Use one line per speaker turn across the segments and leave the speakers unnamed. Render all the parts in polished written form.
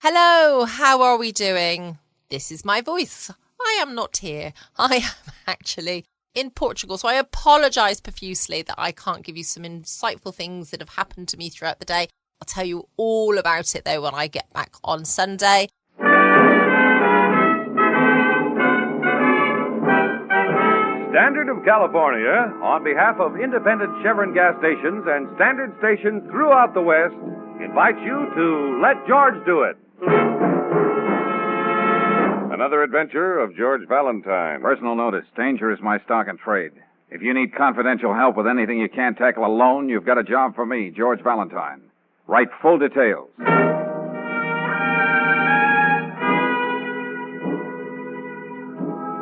Hello, how are we doing? This is my voice. I am not here. I am actually in Portugal, so I apologise profusely that I can't give you some insightful things that have happened to me throughout the day. I'll tell you all about it, though, when I get back on Sunday.
Standard of California, on behalf of independent Chevron gas stations and standard stations throughout the West, invites you to Let George Do It. Another adventure of George Valentine.
Personal notice. Danger is my stock and trade. If you need confidential help with anything you can't tackle alone, you've got a job for me, George Valentine. Write full details.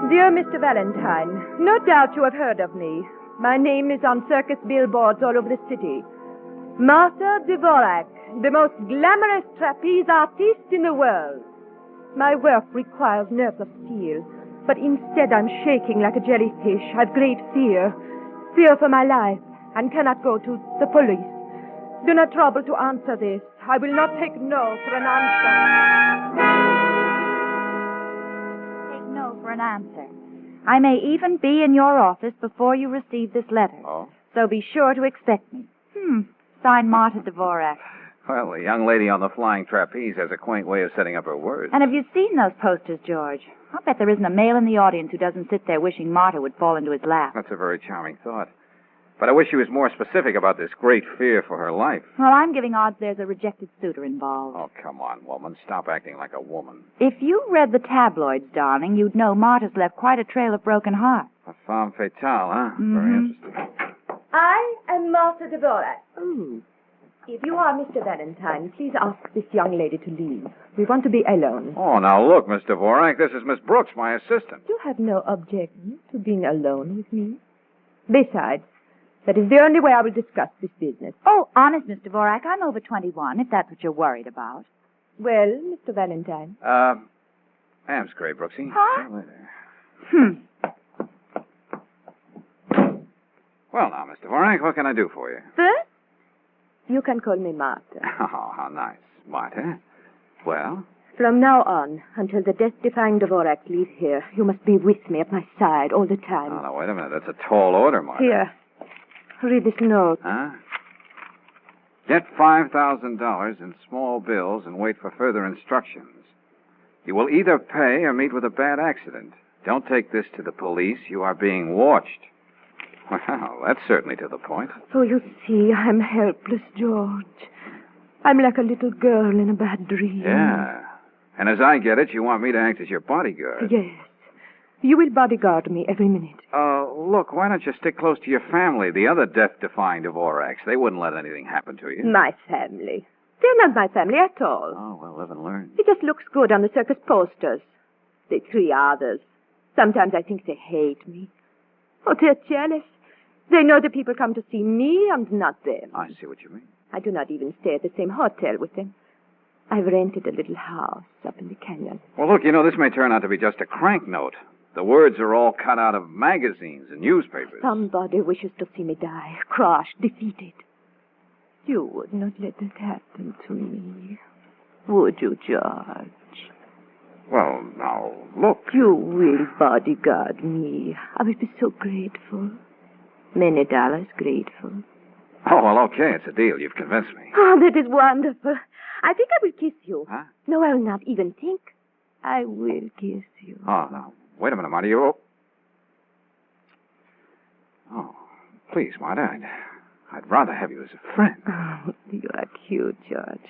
Dear Mr. Valentine, no doubt you have heard of me. My name is on circus billboards all over the city. Martha Dvorak, the most glamorous trapeze artist in the world. My work requires nerves of steel, but instead I'm shaking like a jellyfish. I've great fear for my life, and cannot go to the police. Do not trouble to answer this. I will not take no for an answer.
Take no for an answer. I may even be in your office before you receive this letter.
Oh?
So be sure to expect me. Signed Martha Dvorak.
Well, the young lady on the flying trapeze has a quaint way of setting up her words.
And have you seen those posters, George? I'll bet there isn't a male in the audience who doesn't sit there wishing Martha would fall into his lap.
That's a very charming thought. But I wish she was more specific about this great fear for her life.
Well, I'm giving odds there's a rejected suitor involved.
Oh, come on, woman. Stop acting like a woman.
If you read the tabloids, darling, you'd know Martha's left quite a trail of broken hearts.
A femme fatale, huh?
Mm-hmm.
Very interesting.
I am Martha Dvorak. If you are Mr. Valentine, please ask this young lady to leave. We want to be alone.
Oh, now look, Mr. Dvorak, this is Miss Brooks, my assistant.
You have no objection to being alone with me? Besides, that is the only way I will discuss this business.
Oh, honest, Mr. Dvorak, I'm over 21, if that's what you're worried about.
Well, Mr. Valentine.
Ham's great, Brooksy.
Huh?
See you later. Well, now, Mr. Dvorak, what can I do for you?
First, you can call me Martha.
Oh, how nice. Martha. Well?
From now on, until the death-defying Dvoraks leave here, you must be with me at my side all the time.
Oh, now, wait a minute. That's a tall order, Martha.
Here, read this note.
Huh? Get $5,000 in small bills and wait for further instructions. You will either pay or meet with a bad accident. Don't take this to the police. You are being watched. Well, that's certainly to the point.
So you see, I'm helpless, George. I'm like a little girl in a bad dream.
Yeah. And as I get it, you want me to act as your bodyguard.
Yes. You will bodyguard me every minute.
Look, why don't you stick close to your family, the other death-defying Dvoraks? They wouldn't let anything happen to you.
My family. They're not my family at all.
Oh, well, live and learn.
It just looks good on the circus posters. The three others. Sometimes I think they hate me. Oh, they're jealous. They know the people come to see me and not them.
I see what you mean.
I do not even stay at the same hotel with them. I've rented a little house up in the canyon.
Well, look, this may turn out to be just a crank note. The words are all cut out of magazines and newspapers.
Somebody wishes to see me die, crushed, defeated. You would not let that happen to me, would you, George?
Well, now, look.
You will bodyguard me. I will be so grateful. Many dollars grateful.
Oh, well, okay, it's a deal. You've convinced me.
Oh, that is wonderful. I think I will kiss you.
Huh?
No, I will not even think. I will kiss you.
Oh, now, wait a minute, Marty. Oh, please, Marty, I'd rather have you as a friend.
Oh, you are cute, George.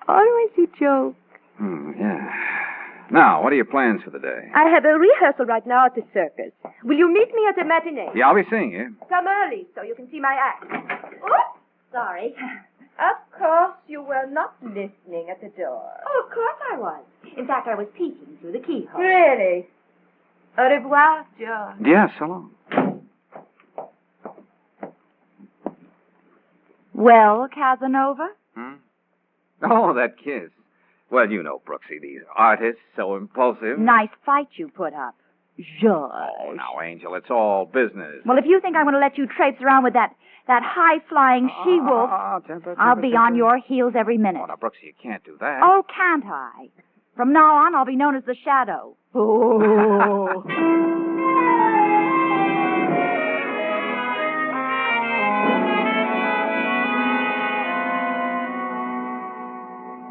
Always you joke.
Yeah. Now, what are your plans for the day?
I have a rehearsal right now at the circus. Will you meet me at the matinee?
Yeah, I'll be seeing you.
Come early so you can see my act. Oops, sorry. Of course, you were not listening at the door.
Oh, of course I was. In fact, I was peeking through the keyhole.
Really? Au revoir, George.
Yes, so long.
Well, Casanova?
Oh, that kiss. Well, you know, Brooksy, these artists, so impulsive.
Nice fight you put up. George.
Oh, now, Angel, it's all business.
Well, if you think I'm going to let you traipse around with that high-flying she-wolf, I'll be on your heels every minute.
Oh, now, Brooksy, you can't do that.
Oh, can't I? From now on, I'll be known as the Shadow. Oh.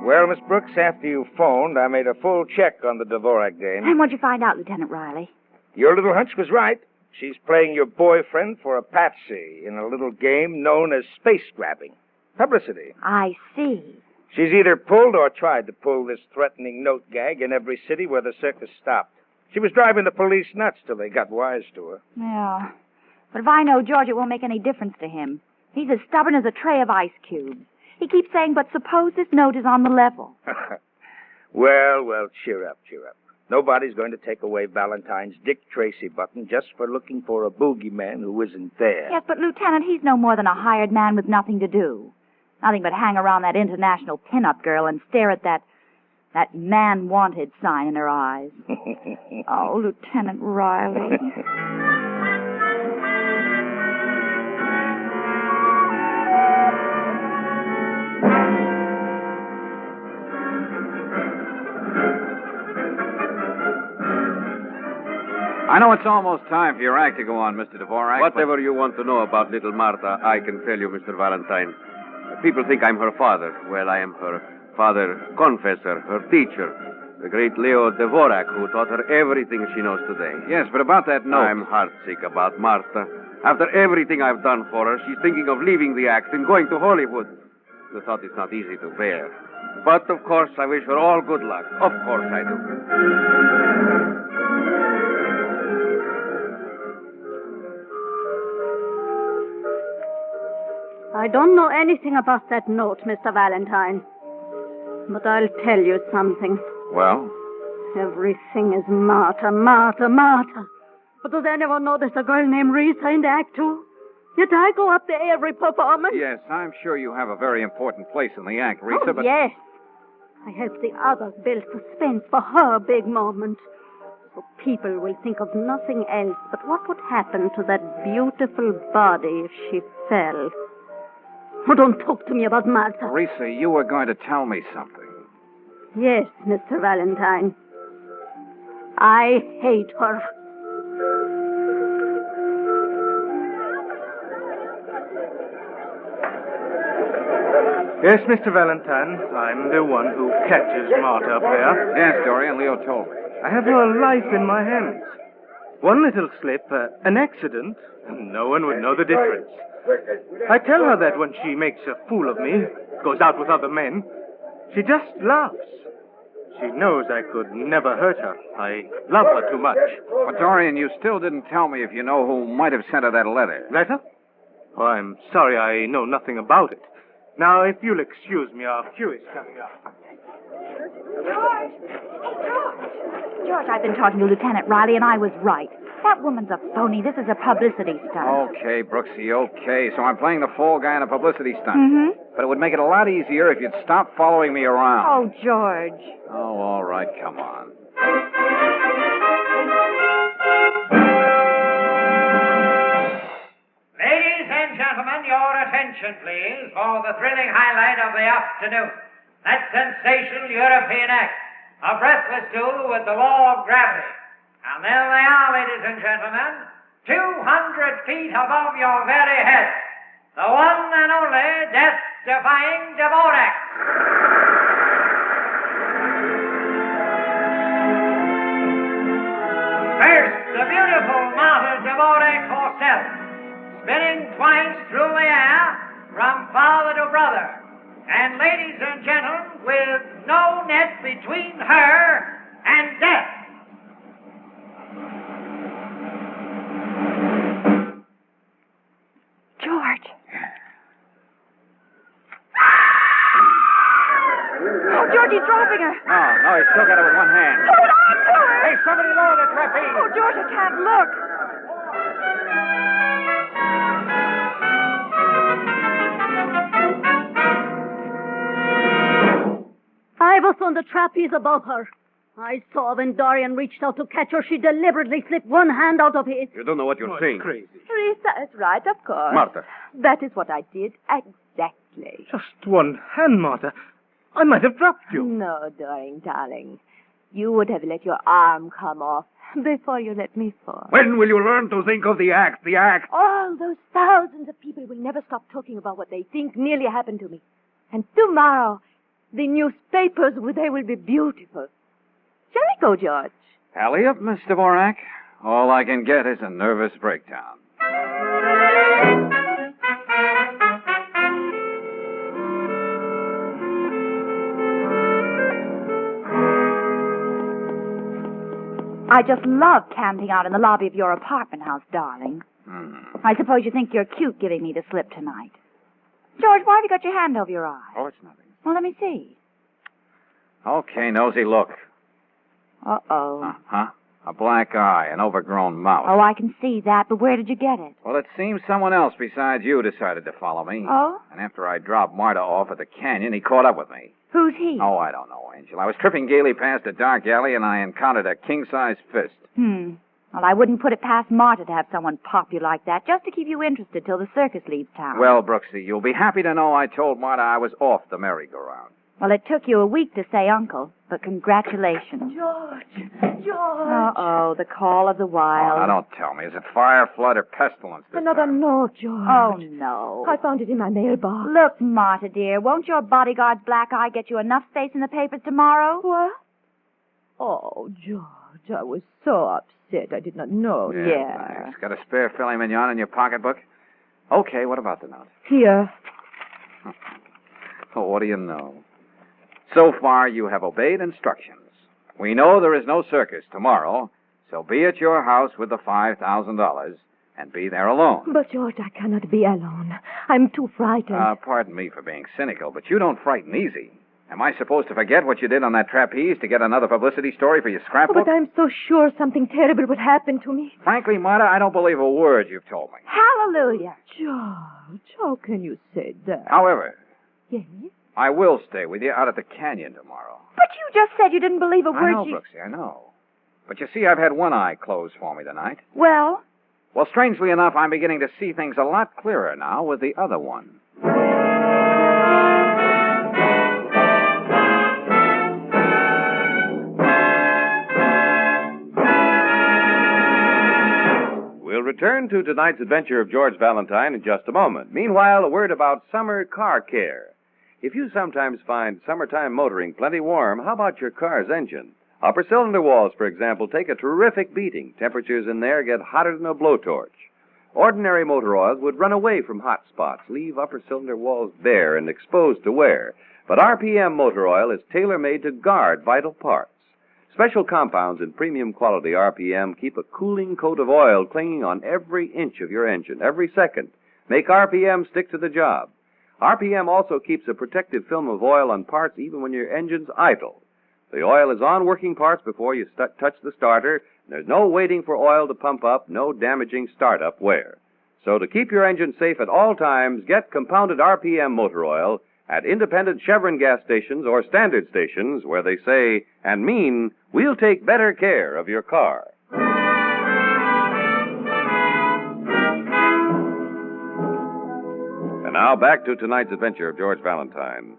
Well, Miss Brooks, after you phoned, I made a full check on the Dvorak dame.
And what'd you find out, Lieutenant Riley?
Your little hunch was right. She's playing your boyfriend for a patsy in a little game known as space grabbing. Publicity.
I see.
She's either pulled or tried to pull this threatening note gag in every city where the circus stopped. She was driving the police nuts till they got wise to her.
Yeah. But if I know George, it won't make any difference to him. He's as stubborn as a tray of ice cubes. He keeps saying, but suppose this note is on the level.
Well, cheer up. Nobody's going to take away Valentine's Dick Tracy button just for looking for a boogeyman who isn't there.
Yes, but, Lieutenant, he's no more than a hired man with nothing to do. Nothing but hang around that international pin-up girl and stare at that man-wanted sign in her eyes. Oh, Lieutenant Riley.
I know it's almost time for your act to go on, Mr. Dvorak.
Whatever you want to know about little Martha, I can tell you, Mr. Valentine. People think I'm her father. Well, I am her father confessor, her teacher, the great Leo Dvorak, who taught her everything she knows today.
Yes, but about that note...
I'm heartsick about Martha. After everything I've done for her, she's thinking of leaving the act and going to Hollywood. The thought is not easy to bear. But, of course, I wish her all good luck. Of course I do.
I don't know anything about that note, Mr. Valentine. But I'll tell you something.
Well?
Everything is Martha. But does anyone know there's a girl named Risa in the act, too? Yet I go up there every performance.
Yes, I'm sure you have a very important place in the act, Risa,
Oh,
but...
yes. I help the others build suspense for her big moment. So people will think of nothing else but what would happen to that beautiful body if she fell. Oh, don't talk to me about Martha.
Risa, you were going to tell me something.
Yes, Mr. Valentine. I hate her.
Yes, Mr. Valentine. I'm the one who catches Martha up there.
Yes, Dorian, Leo told me.
I have her life in my hands. One little slip, an accident, and no one would know the difference. I tell her that when she makes a fool of me, goes out with other men, she just laughs. She knows I could never hurt her. I love her too much.
But, Dorian, you still didn't tell me if you know who might have sent her that letter.
Letter? Oh, I'm sorry I know nothing about it. Now, if you'll excuse me, our cue is coming up.
George, I've been talking to Lieutenant Riley, and I was right. That woman's a phony. This is a publicity stunt.
Okay, Brooksy, okay. So I'm playing the fall guy in a publicity stunt.
Mm-hmm.
But it would make it a lot easier if you'd stop following me around.
Oh, George.
Oh, all right, come on.
Ladies and gentlemen, your attention, please, for the thrilling highlight of the afternoon. That sensational European act, a breathless duel with the law of gravity. And there they are, ladies and gentlemen, 200 feet above your very head. The one and only death-defying Dvorak. First, the beautiful Martha Dvorak herself, spinning twice through the air from father to brother. And ladies and gentlemen, with no net between her and death.
George. Oh, George, he's dropping her.
No, he's still got her with one hand.
Hold on to her.
Hey, somebody lower the trapeze.
Oh, George, I can't look.
I was on the trapeze above her. I saw when Dorian reached out to catch her, she deliberately slipped one hand out of his.
You don't know what you're saying.
Crazy.
Teresa is right, of course.
Martha.
That is what I did exactly.
Just one hand, Martha. I might have dropped you.
No, darling. You would have let your arm come off before you let me fall.
When will you learn to think of the act? The act?
All those thousands of people will never stop talking about what they think nearly happened to me. And tomorrow, the newspapers, they will be beautiful. Shall we go, George?
Alley up, Miss Dvorak. All I can get is a nervous breakdown.
I just love camping out in the lobby of your apartment house, darling. I suppose you think you're cute giving me the slip tonight. George, why have you got your hand over your eye?
Oh, it's nothing.
Well, let me see.
Okay, nosy, look.
Uh-oh.
Uh-huh. A black eye, an overgrown mouth.
Oh, I can see that, but where did you get it?
Well, it seems someone else besides you decided to follow me.
Oh?
And after I dropped Marta off at the canyon, he caught up with me.
Who's he?
Oh, I don't know, Angel. I was tripping gaily past a dark alley, and I encountered a king-size fist.
Well, I wouldn't put it past Marta to have someone pop you like that, just to keep you interested till the circus leaves town.
Well, Brooksy, you'll be happy to know I told Marta I was off the merry-go-round.
Well, it took you a week to say uncle, but congratulations.
George.
Uh-oh, the call of the wild.
Oh, now, don't tell me. Is it fire, flood, or pestilence this
Another
time?
note, George.
Oh, no.
I found it in my mailbox.
Look, Marta, dear, won't your bodyguard's black eye get you enough space in the papers tomorrow?
What? Oh, George, I was so upset. I did not know.
Yeah. Thanks. Got a spare filet mignon in your pocketbook? Okay, what about the note?
Here.
Oh, what do you know? So far, you have obeyed instructions. We know there is no circus tomorrow, so be at your house with the $5,000 and be there alone.
But, George, I cannot be alone. I'm too frightened.
Pardon me for being cynical, but you don't frighten easy. Am I supposed to forget what you did on that trapeze to get another publicity story for your scrapbook?
But I'm so sure something terrible would happen to me.
Frankly, Marta, I don't believe a word you've told me.
Hallelujah.
George, how can you say that?
However,
Yes?
I will stay with you out at the canyon tomorrow.
But you just said you didn't believe a word
I know, Brooksy, I know. But you see, I've had one eye closed for me tonight.
Well?
Well, strangely enough, I'm beginning to see things a lot clearer now with the other one.
We'll return to tonight's adventure of George Valentine in just a moment. Meanwhile, a word about summer car care. If you sometimes find summertime motoring plenty warm, how about your car's engine? Upper cylinder walls, for example, take a terrific beating. Temperatures in there get hotter than a blowtorch. Ordinary motor oils would run away from hot spots, leave upper cylinder walls bare and exposed to wear. But RPM motor oil is tailor-made to guard vital parts. Special compounds in premium quality RPM keep a cooling coat of oil clinging on every inch of your engine, every second. Make RPM stick to the job. RPM also keeps a protective film of oil on parts even when your engine's idle. The oil is on working parts before you touch the starter, and there's no waiting for oil to pump up, no damaging startup wear. So to keep your engine safe at all times, get compounded RPM motor oil at independent Chevron gas stations or standard stations where they say and mean, we'll take better care of your car. And now back to tonight's adventure of George Valentine.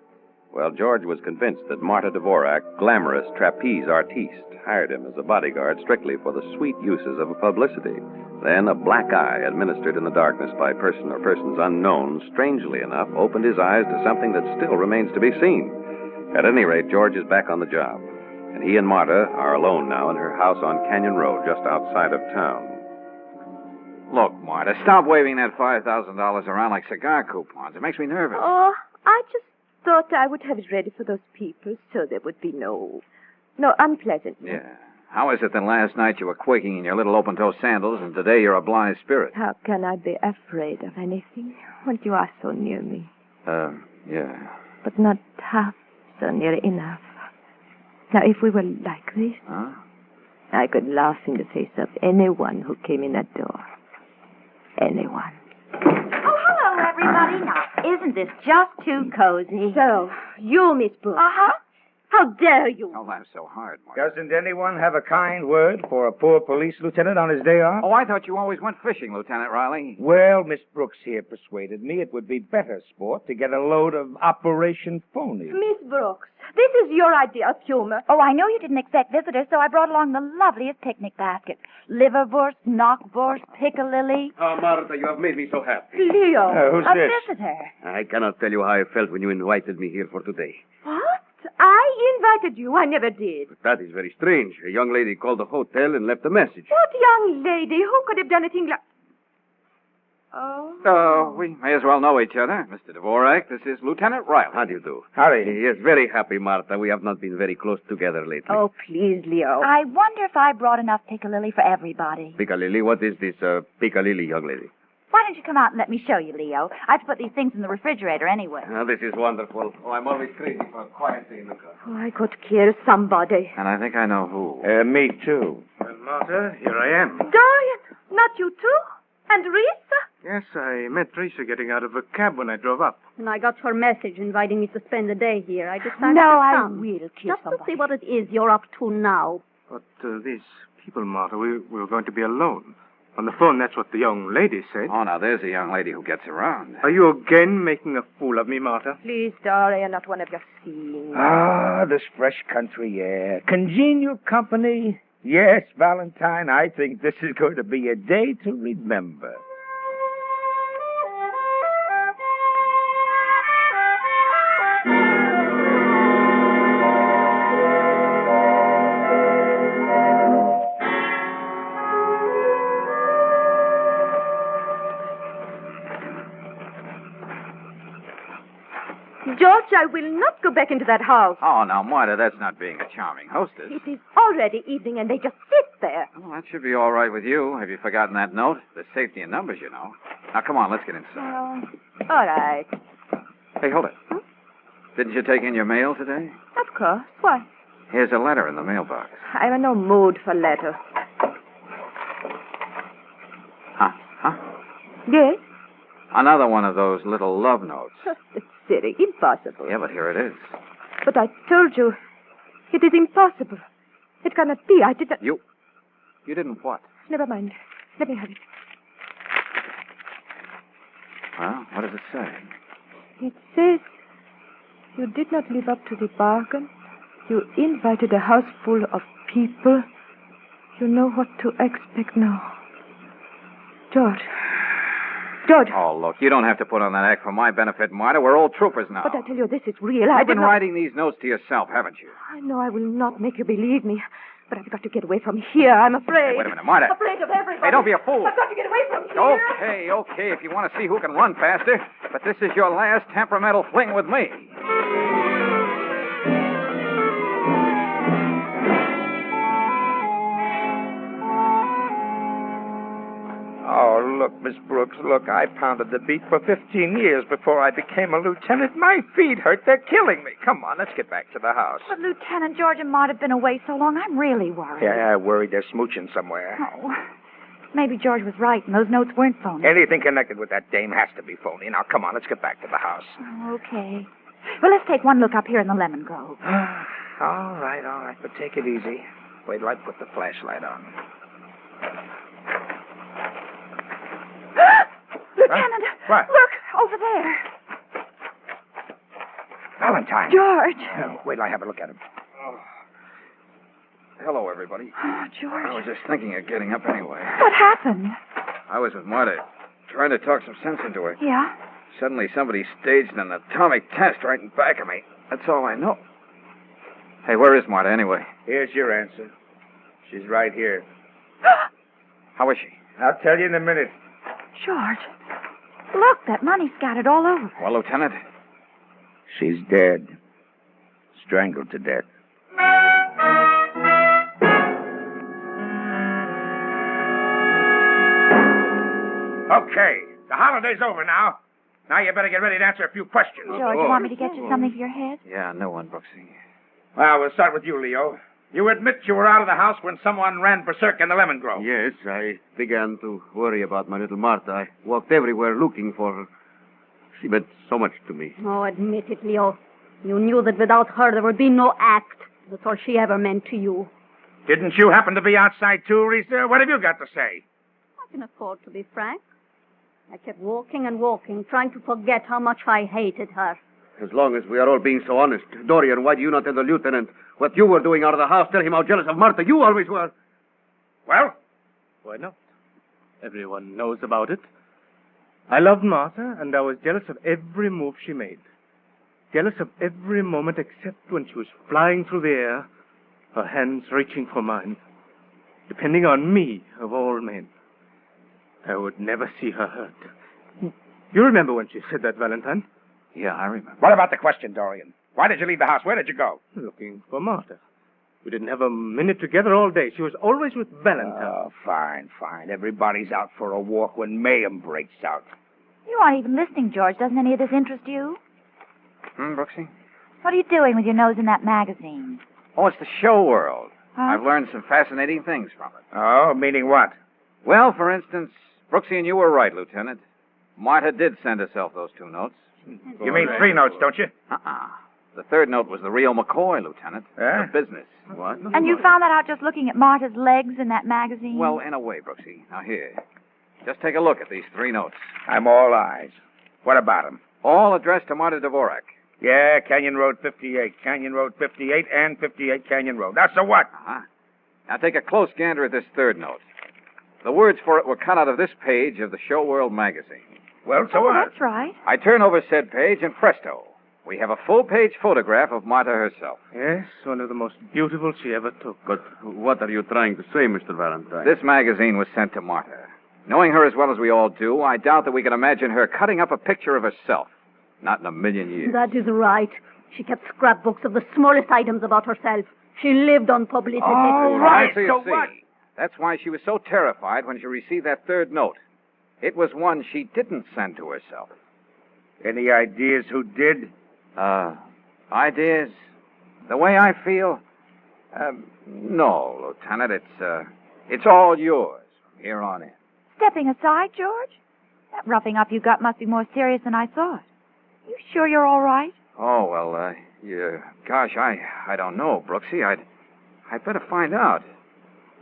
Well, George was convinced that Marta Dvorak, glamorous trapeze artiste, hired him as a bodyguard strictly for the sweet uses of a publicity. Then a black eye administered in the darkness by a person or persons unknown, strangely enough, opened his eyes to something that still remains to be seen. At any rate, George is back on the job, and he and Marta are alone now in her house on Canyon Road, just outside of town.
Look, Marta, stop waving that $5,000 around like cigar coupons. It makes me nervous.
Oh, I just thought I would have it ready for those people so there would be no unpleasantness.
Yeah. How is it that last night you were quaking in your little open-toe sandals and today you're a blithe spirit?
How can I be afraid of anything when you are so near me?
Yeah.
But not half so near enough. Now, if we were like this, I could laugh in the face of anyone who came in that door. Anyone.
Oh, hello, everybody. Now, isn't this just too cozy?
So, you, Miss Brooks.
Uh-huh.
How dare you?
Oh, laugh so hard, Marta.
Doesn't anyone have a kind word for a poor police lieutenant on his day off?
Oh, I thought you always went fishing, Lieutenant Riley.
Well, Miss Brooks here persuaded me it would be better sport to get a load of Operation Phony.
Miss Brooks, this is your idea of humor.
Oh, I know you didn't expect visitors, so I brought along the loveliest picnic basket. Liverwurst, knockwurst, piccalilli.
Oh, Martha, you have made me so happy.
Leo.
Who's
A
this?
visitor.
I cannot tell you how I felt when you invited me here for today.
What? I invited you. I never did.
But that is very strange. A young lady called the hotel and left a message.
What young lady? Who could have done a thing like... Oh.
So, we may as well know each other. Mr. Dvorak, this is Lieutenant Riley.
How do you do?
Howdy.
Yes, very happy, Martha. We have not been very close together lately.
Oh, please, Leo.
I wonder if I brought enough piccalilli for everybody.
Piccalilli, what is this Piccalilli, young lady?
Why don't you come out and let me show you, Leo? I have to put these things in the refrigerator anyway.
Now, this is wonderful. Oh, I'm always crazy for a quiet day in the car.
Oh, I could kill somebody.
And I think I know who.
Me too.
Well, Martha, here I am.
Dorian, not you too? And Risa?
Yes, I met Teresa getting out of a cab when I drove up.
And I got your message inviting me to spend the day here. I decided
No,
to
I
come.
will kill
Just to
somebody.
see what it is you're up to now.
But these people, Martha, we were going to be alone. On the phone, that's what the young lady said.
Oh, now, there's a young lady who gets around.
Are you again making a fool of me, Martha?
Please, Dorian, not one of your scenes.
Ah, this fresh country air. Congenial company. Yes, Valentine, I think this is going to be a day to remember.
George, I will not go back into that house.
Oh, now, Marta, that's not being a charming hostess.
It is already evening and they just sit there.
Well, that should be all right with you. Have you forgotten that note? There's safety in numbers, you know. Now, come on, let's get inside.
All right.
Hey, hold it. Didn't you take in your mail today?
Of course. Why?
Here's a letter in the mailbox.
I'm in no mood for letters.
Huh?
Yes?
Another one of those little love notes.
It's silly. Impossible.
Yeah, but here it is.
But I told you, it is impossible. It cannot be. I did not...
You didn't what?
Never mind. Let me have it.
Well, what does it say?
It says you did not live up to the bargain. You invited a house full of people. You know what to expect now. George.
Oh, look, you don't have to put on that act for my benefit, Marta. We're old troopers now.
But I tell you, this is real.
You've been writing these notes to yourself, haven't you?
I know I will not make you believe me. But I've got to get away from here. I'm afraid.
Hey, wait a minute, Marta.
Afraid of everybody.
Hey, don't be a fool.
I've got to get away from here.
Okay, if you want to see who can run faster. But this is your last temperamental fling with me.
Oh, look, Miss Brooks, look, I pounded the beat for 15 years before I became a lieutenant. My feet hurt. They're killing me. Come on, let's get back to the house.
But Lieutenant George and Maud have been away so long, I'm really worried.
Yeah, worried they're smooching somewhere.
Oh, maybe George was right, and those notes weren't phony.
Anything connected with that dame has to be phony. Now, come on, let's get back to the house.
Oh, okay. Well, let's take one look up here in the lemon grove.
All right, but take it easy. Wait till I put the flashlight on.
Lieutenant!
What?
Look, over there.
Valentine.
George!
Oh, wait till I have a look at him.
Hello, everybody.
Oh, George.
I was just thinking of getting up anyway.
What happened?
I was with Marta, trying to talk some sense into her.
Yeah?
Suddenly, somebody staged an atomic test right in back of me. That's all I know. Hey, where is Marta, anyway?
Here's your answer. She's right here.
How is she?
I'll tell you in a minute.
George. Look, that money scattered all over.
Well, Lieutenant?
She's dead. Strangled to death. Okay, the holiday's over now. Now you better get ready to answer a few questions.
George, you want me to get you something for your head?
Yeah, no one, Brooksy.
Well, we'll start with you, Leo. You admit you were out of the house when someone ran berserk in the lemon grove.
Yes, I began to worry about my little Martha. I walked everywhere looking for her. She meant so much to me.
Oh, admit it, Leo. You knew that without her there would be no act. That's all she ever meant to you.
Didn't you happen to be outside too, Risa? What have you got to say?
I can afford to be frank. I kept walking and walking, trying to forget how much I hated her.
As long as we are all being so honest. Dorian, why do you not tell the lieutenant what you were doing out of the house? Tell him how jealous of Martha you always were.
Well?
Why not? Everyone knows about it. I loved Martha, and I was jealous of every move she made. Jealous of every moment except when she was flying through the air, her hands reaching for mine, depending on me, of all men. I would never see her hurt. You remember when she said that, Valentine?
Yeah, I remember.
What about the question, Dorian? Why did you leave the house? Where did you go?
Looking for Martha. We didn't have a minute together all day. She was always with Valentine.
Oh, fine. Everybody's out for a walk when mayhem breaks out.
You aren't even listening, George. Doesn't any of this interest you?
Brooksy?
What are you doing with your nose in that magazine?
Oh, it's the show world.
Huh?
I've learned some fascinating things from it.
Oh, meaning what?
Well, for instance, Brooksy and you were right, Lieutenant. Martha did send herself those 2 notes.
You mean 3 notes, don't you?
The 3rd note was the real McCoy, Lieutenant.
Eh?
The business. What?
And you found that out just looking at Martha's legs in that magazine?
Well, in a way, Brooksy. Now, here. Just take a look at these 3 notes.
I'm all eyes. What about them?
All addressed to Martha Dvorak.
Yeah, Canyon Road 58. Canyon Road 58 and 58 Canyon Road. Now, so what?
Now, take a close gander at this 3rd note. The words for it were cut out of this page of the Show World magazine.
Well, so what?
That's right.
I turn over said page, and presto, we have a full-page photograph of Martha herself.
Yes, one of the most beautiful she ever took.
But what are you trying to say, Mr. Valentine?
This magazine was sent to Martha. Knowing her as well as we all do, I doubt that we can imagine her cutting up a picture of herself. Not in a million years.
That is right. She kept scrapbooks of the smallest items about herself. She lived on publicity.
All right,
So you
so
see,
what?
that's why she was so terrified when she received that 3rd note. It was one she didn't send to herself.
Any ideas who did?
Ideas? The way I feel? No, Lieutenant. It's all yours from here on in.
Stepping aside, George? That roughing up you got must be more serious than I thought. You sure you're all right?
Oh, well, gosh, I don't know, Brooksy. I'd better find out.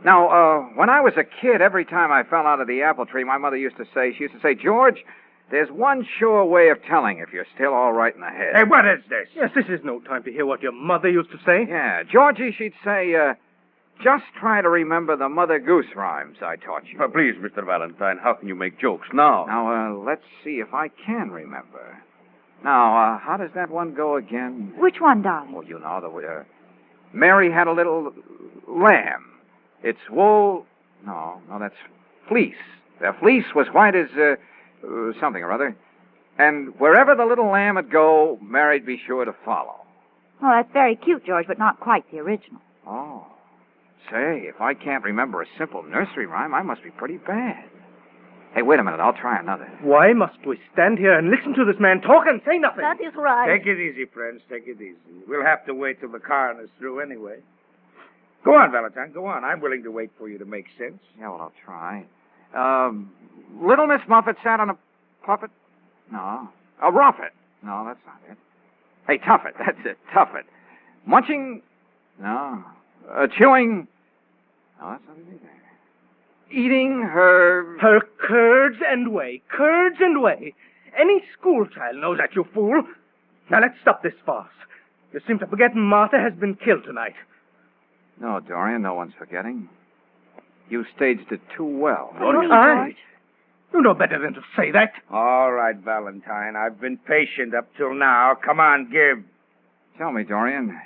Now, when I was a kid, every time I fell out of the apple tree, my mother used to say, George, there's one sure way of telling if you're still all right in the head.
Hey, what is this?
Yes, this is no time to hear what your mother used to say.
Yeah, Georgie, she'd say, just try to remember the Mother Goose rhymes I taught you.
Please, Mr. Valentine, how can you make jokes now?
Now, let's see if I can remember. Now, how does that one go again?
Which one, darling?
Oh, you know, Mary had a little lamb. Its wool... No, that's fleece. The fleece was white as, something or other. And wherever the little lamb would go, Mary'd be sure to follow.
Oh, that's very cute, George, but not quite the original.
Oh. Say, if I can't remember a simple nursery rhyme, I must be pretty bad. Hey, wait a minute. I'll try another.
Why must we stand here and listen to this man talk and say nothing?
That is right.
Take it easy, friends. Take it easy. We'll have to wait till the coroner's through anyway. Go on, Valentine. Go on. I'm willing to wait for you to make sense.
Yeah, well, I'll try. Little Miss Muffet sat on a puppet? No. A Ruffet? No, that's not it. Hey, Tuffet. That's it. Tuffet. Munching? No. Chewing? No, that's not it either. Eating her...
Her curds and whey. Curds and whey. Any school child knows that, you fool. Now, let's stop this farce. You seem to forget Martha has been killed tonight.
No, Dorian, no one's forgetting. You staged it too well.
You know better than to say that.
All right, Valentine. I've been patient up till now. Come on, give.
Tell me, Dorian,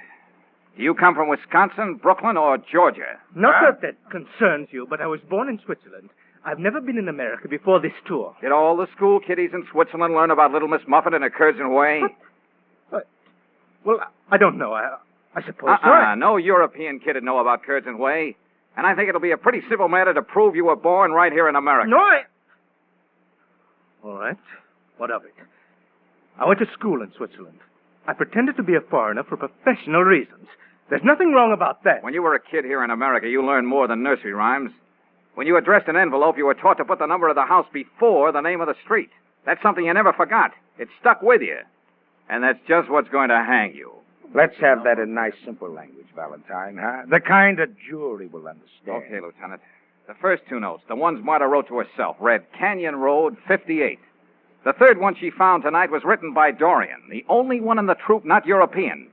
do you come from Wisconsin, Brooklyn, or Georgia?
Not that concerns you, but I was born in Switzerland. I've never been in America before this tour.
Did all the school kiddies in Switzerland learn about Little Miss Muffet and her curds and whey?
Well, I don't know. I suppose so.
No European kid would know about curds and whey. And I think it'll be a pretty simple matter to prove you were born right here in America.
No, All right. What of it? I went to school in Switzerland. I pretended to be a foreigner for professional reasons. There's nothing wrong about that.
When you were a kid here in America, you learned more than nursery rhymes. When you addressed an envelope, you were taught to put the number of the house before the name of the street. That's something you never forgot. It stuck with you. And that's just what's going to hang you.
Let's have that in nice, simple language, Valentine, huh? The kind a jury will understand.
Okay, Lieutenant. The first two notes, the ones Marta wrote to herself, read Canyon Road, 58. The third one she found tonight was written by Dorian, the only one in the troop not European.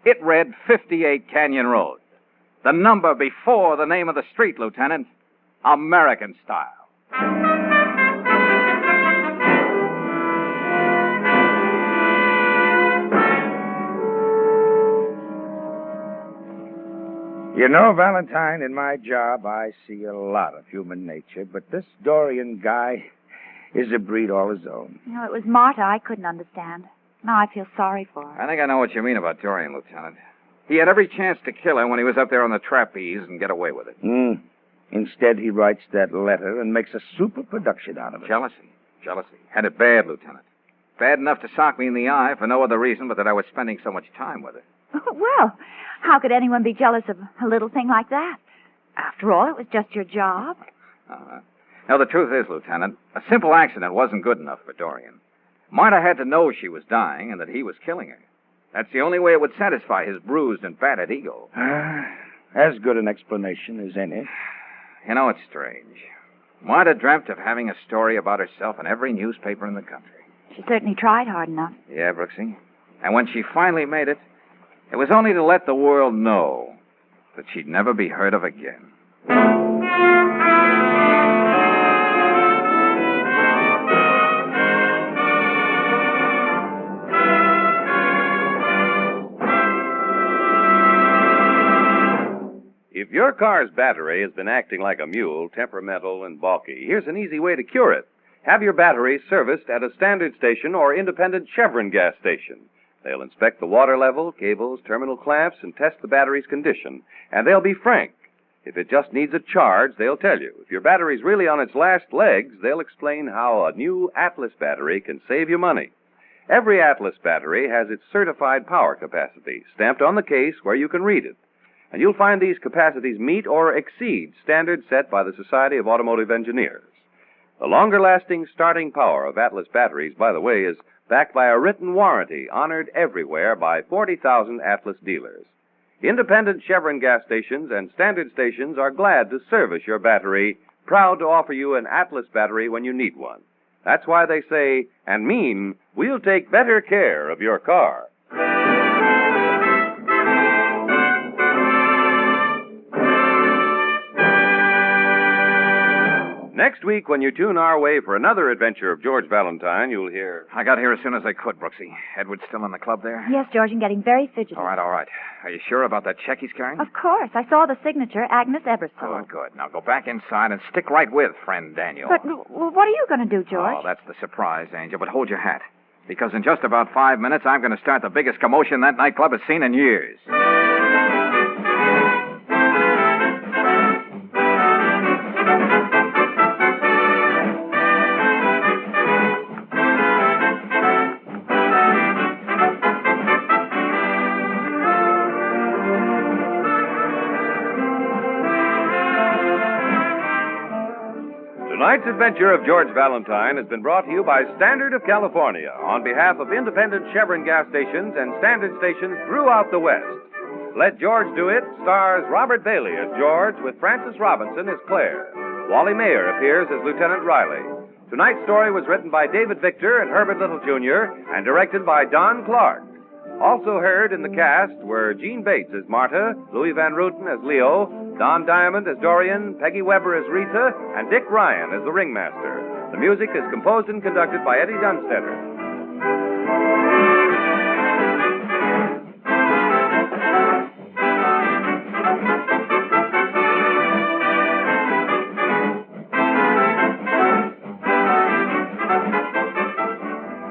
It read 58 Canyon Road. The number before the name of the street, Lieutenant. American style.
You know, Valentine, in my job, I see a lot of human nature, but this Dorian guy is a breed all his own.
You know, it was Marta I couldn't understand. Now I feel sorry for her.
I think I know what you mean about Dorian, Lieutenant. He had every chance to kill her when he was up there on the trapeze and get away with it.
Instead, he writes that letter and makes a super production out of it.
Jealousy. Had it bad, Lieutenant. Bad enough to sock me in the eye for no other reason but that I was spending so much time with her.
Well, how could anyone be jealous of a little thing like that? After all, it was just your job.
Now, the truth is, Lieutenant, a simple accident wasn't good enough for Dorian. Marta had to know she was dying and that he was killing her. That's the only way it would satisfy his bruised and battered ego.
As good an explanation as any.
You know, it's strange. Marta dreamt of having a story about herself in every newspaper in the country.
She certainly tried hard enough.
Yeah, Brooksy. And when she finally made it, it was only to let the world know that she'd never be heard of again.
If your car's battery has been acting like a mule, temperamental and balky, here's an easy way to cure it. Have your battery serviced at a standard station or independent Chevron gas station. They'll inspect the water level, cables, terminal clamps, and test the battery's condition. And they'll be frank. If it just needs a charge, they'll tell you. If your battery's really on its last legs, they'll explain how a new Atlas battery can save you money. Every Atlas battery has its certified power capacity stamped on the case where you can read it. And you'll find these capacities meet or exceed standards set by the Society of Automotive Engineers. The longer-lasting starting power of Atlas batteries, by the way, is backed by a written warranty honored everywhere by 40,000 Atlas dealers. Independent Chevron gas stations and standard stations are glad to service your battery, proud to offer you an Atlas battery when you need one. That's why they say, and mean, we'll take better care of your car. Next week, when you tune our way for another adventure of George Valentine, you'll hear...
I got here as soon as I could, Brooksy. Edward's still in the club there?
Yes, George, and getting very fidgety.
All right. Are you sure about that check he's carrying?
Of course. I saw the signature, Agnes Ebersole.
Good. Now go back inside and stick right with friend Daniel.
But what are you going to do, George?
Oh, that's the surprise, Angel. But hold your hat. Because in just about 5 minutes, I'm going to start the biggest commotion that nightclub has seen in years.
Tonight's adventure of George Valentine has been brought to you by Standard of California on behalf of independent Chevron gas stations and standard stations throughout the West. Let George Do It stars Robert Bailey as George with Frances Robinson as Claire. Wally Mayer appears as Lieutenant Riley. Tonight's story was written by David Victor and Herbert Little Jr. and directed by Don Clark. Also heard in the cast were Gene Bates as Marta, Louis Van Ruten as Leo, Don Diamond as Dorian, Peggy Weber as Rita, and Dick Ryan as the ringmaster. The music is composed and conducted by Eddie Dunstetter.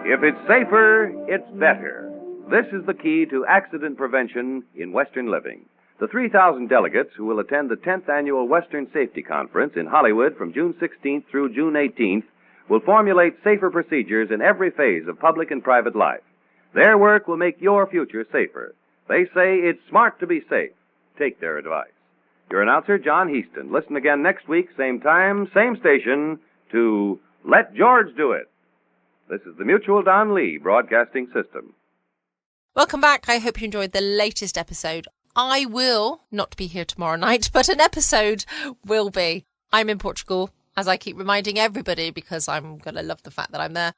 If it's safer, it's better. This is the key to accident prevention in Western living. The 3,000 delegates who will attend the 10th Annual Western Safety Conference in Hollywood from June 16th through June 18th will formulate safer procedures in every phase of public and private life. Their work will make your future safer. They say it's smart to be safe. Take their advice. Your announcer, John Heaston. Listen again next week, same time, same station, to Let George Do It. This is the Mutual Don Lee Broadcasting System.
Welcome back. I hope you enjoyed the latest episode. I will not be here tomorrow night, but an episode will be. I'm in Portugal, as I keep reminding everybody, because I'm going to love the fact that I'm there,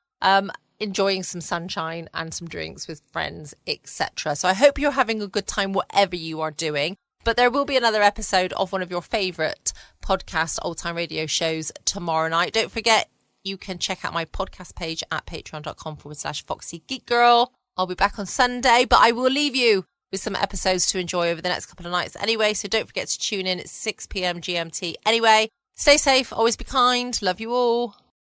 enjoying some sunshine and some drinks with friends, etc. So I hope you're having a good time, whatever you are doing. But there will be another episode of one of your favourite podcast old time radio shows tomorrow night. Don't forget, you can check out my podcast page at patreon.com/Foxy Geek Girl. I'll be back on Sunday, but I will leave you with some episodes to enjoy over the next couple of nights anyway. So don't forget to tune in at 6 p.m. GMT. Anyway, stay safe, always be kind. Love you all.